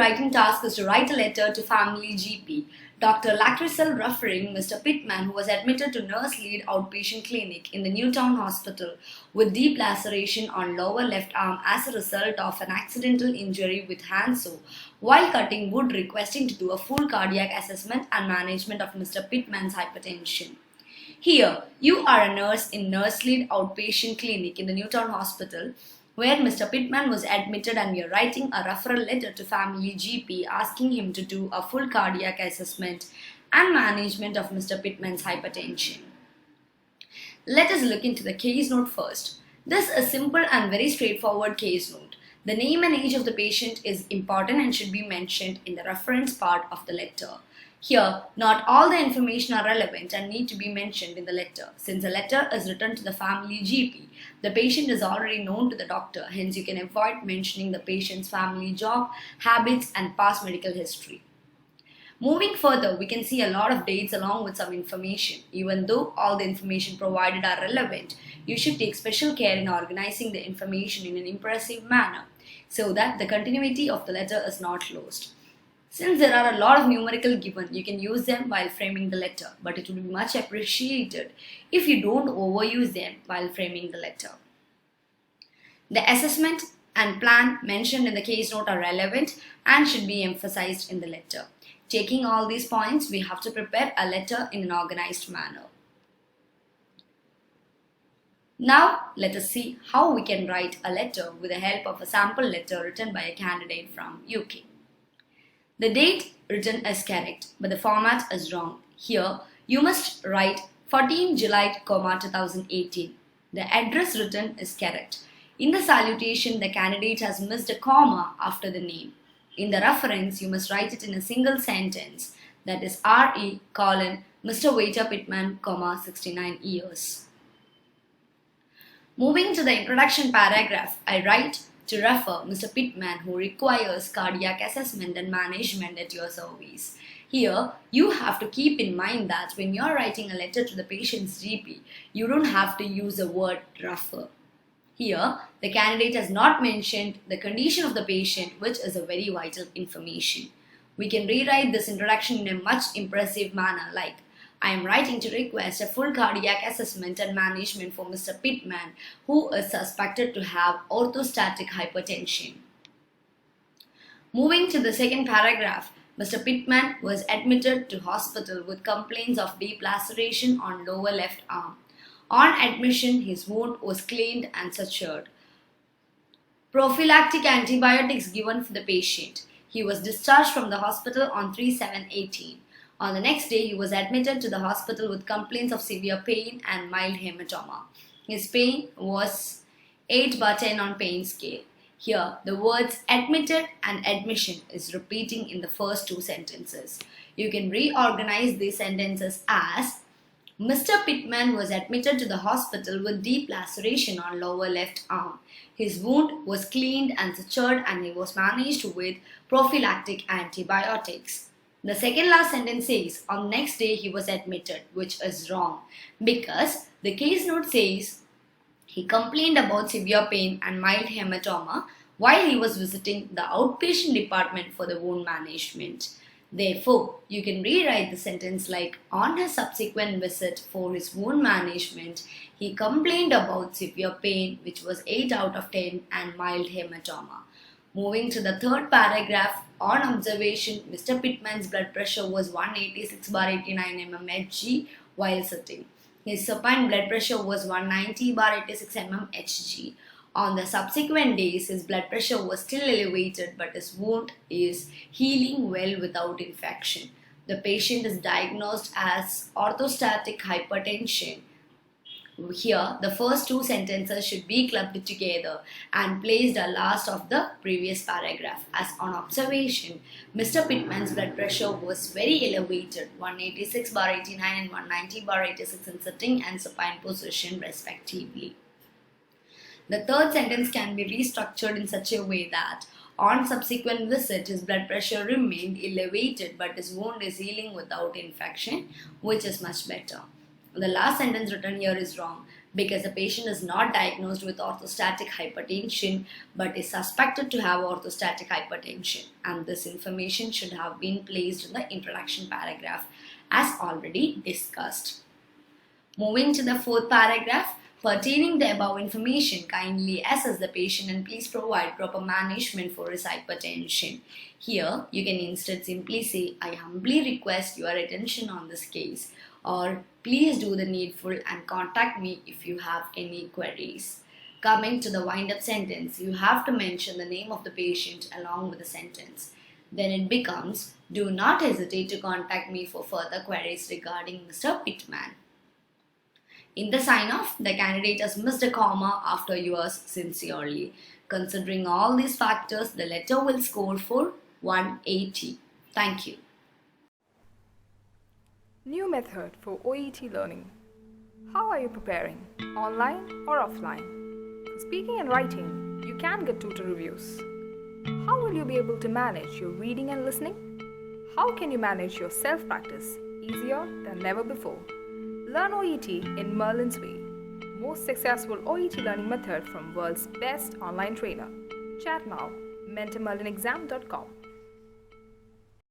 writing task is to write a letter to family GP. Dr. Lacrisel referring Mr. Pittman, who was admitted to Nurse Lead Outpatient Clinic in the Newtown Hospital with deep laceration on lower left arm as a result of an accidental injury with handsaw while cutting wood, requesting to do a full cardiac assessment and management of Mr. Pittman's hypertension. Here, you are a nurse in Nurse Lead Outpatient Clinic in the Newtown Hospital where Mr. Pittman was admitted, and we are writing a referral letter to family GP asking him to do a full cardiac assessment and management of Mr. Pittman's hypertension. Let us look into the case note first. This is a simple and very straightforward case note. The name and age of the patient is important and should be mentioned in the reference part of the letter. Here, not all the information are relevant and need to be mentioned in the letter. Since the letter is written to the family GP, the patient is already known to the doctor, hence you can avoid mentioning the patient's family job, habits and past medical history. Moving further, we can see a lot of dates along with some information. Even though all the information provided are relevant, you should take special care in organizing the information in an impressive manner so that the continuity of the letter is not lost. Since there are a lot of numerical given, you can use them while framing the letter, but it will be much appreciated if you don't overuse them while framing the letter. The assessment and plan mentioned in the case note are relevant and should be emphasized in the letter. Taking all these points, we have to prepare a letter in an organized manner. Now, let us see how we can write a letter with the help of a sample letter written by a candidate from UK. The date written is correct, but the format is wrong. Here, you must write 14 July, 2018. The address written is correct. In the salutation, the candidate has missed a comma after the name. In the reference, you must write it in a single sentence, that is RE, Mr. Waiter Pittman, 69 years. Moving to the introduction paragraph, I write to refer Mr. Pittman, who requires cardiac assessment and management at your service. Here, you have to keep in mind that when you are writing a letter to the patient's GP, you don't have to use the word refer. Here, the candidate has not mentioned the condition of the patient, which is a very vital information. We can rewrite this introduction in a much impressive manner like, I am writing to request a full cardiac assessment and management for Mr. Pittman, who is suspected to have orthostatic hypertension. Moving to the second paragraph, Mr. Pittman was admitted to hospital with complaints of deep laceration on lower left arm. On admission, his wound was cleaned and sutured. Prophylactic antibiotics given for the patient. He was discharged from the hospital on 3/7/18. On the next day, he was admitted to the hospital with complaints of severe pain and mild hematoma. His pain was 8/10 on pain scale. Here, the words admitted and admission is repeating in the first two sentences. You can reorganize these sentences as Mr. Pittman was admitted to the hospital with deep laceration on lower left arm. His wound was cleaned and sutured and he was managed with prophylactic antibiotics. The second last sentence says, on the next day he was admitted, which is wrong because the case note says he complained about severe pain and mild hematoma while he was visiting the outpatient department for the wound management. Therefore, you can rewrite the sentence like, on his subsequent visit for his wound management, he complained about severe pain, which was 8 out of 10, and mild hematoma. Moving to the third paragraph, on observation, Mr. Pittman's blood pressure was 186/89 mmHg while sitting. His supine blood pressure was 190/86 mmHg. On the subsequent days, his blood pressure was still elevated, but his wound is healing well without infection. The patient is diagnosed as orthostatic hypertension. Here, the first two sentences should be clubbed together and placed at last of the previous paragraph. As on observation, Mr. Pittman's blood pressure was very elevated, 186/89 and 190/86 in sitting and supine position respectively. The third sentence can be restructured in such a way that on subsequent visit, his blood pressure remained elevated, but his wound is healing without infection, which is much better. The last sentence written here is wrong. because the patient is not diagnosed with orthostatic hypertension but is suspected to have orthostatic hypertension, and this information should have been placed in the introduction paragraph as already discussed. Moving to the fourth paragraph, pertaining the above information, kindly assess the patient and please provide proper management for his hypertension. Here, you can instead simply say, I humbly request your attention on this case, or please do the needful and contact me if you have any queries. Coming to the wind-up sentence, you have to mention the name of the patient along with the sentence. Then it becomes, do not hesitate to contact me for further queries regarding Mr. Pittman. In the sign-off, the candidate has missed a comma after yours sincerely. Considering all these factors, the letter will score for 180. Thank you. New method for OET learning. How are you preparing? Online or offline? For speaking and writing, you can get tutor reviews. How will you be able to manage your reading and listening? How can you manage your self-practice easier than never before? Learn OET in Merlin's way. Most successful OET learning method from world's best online trainer. Chat now. mentormerlinexam.com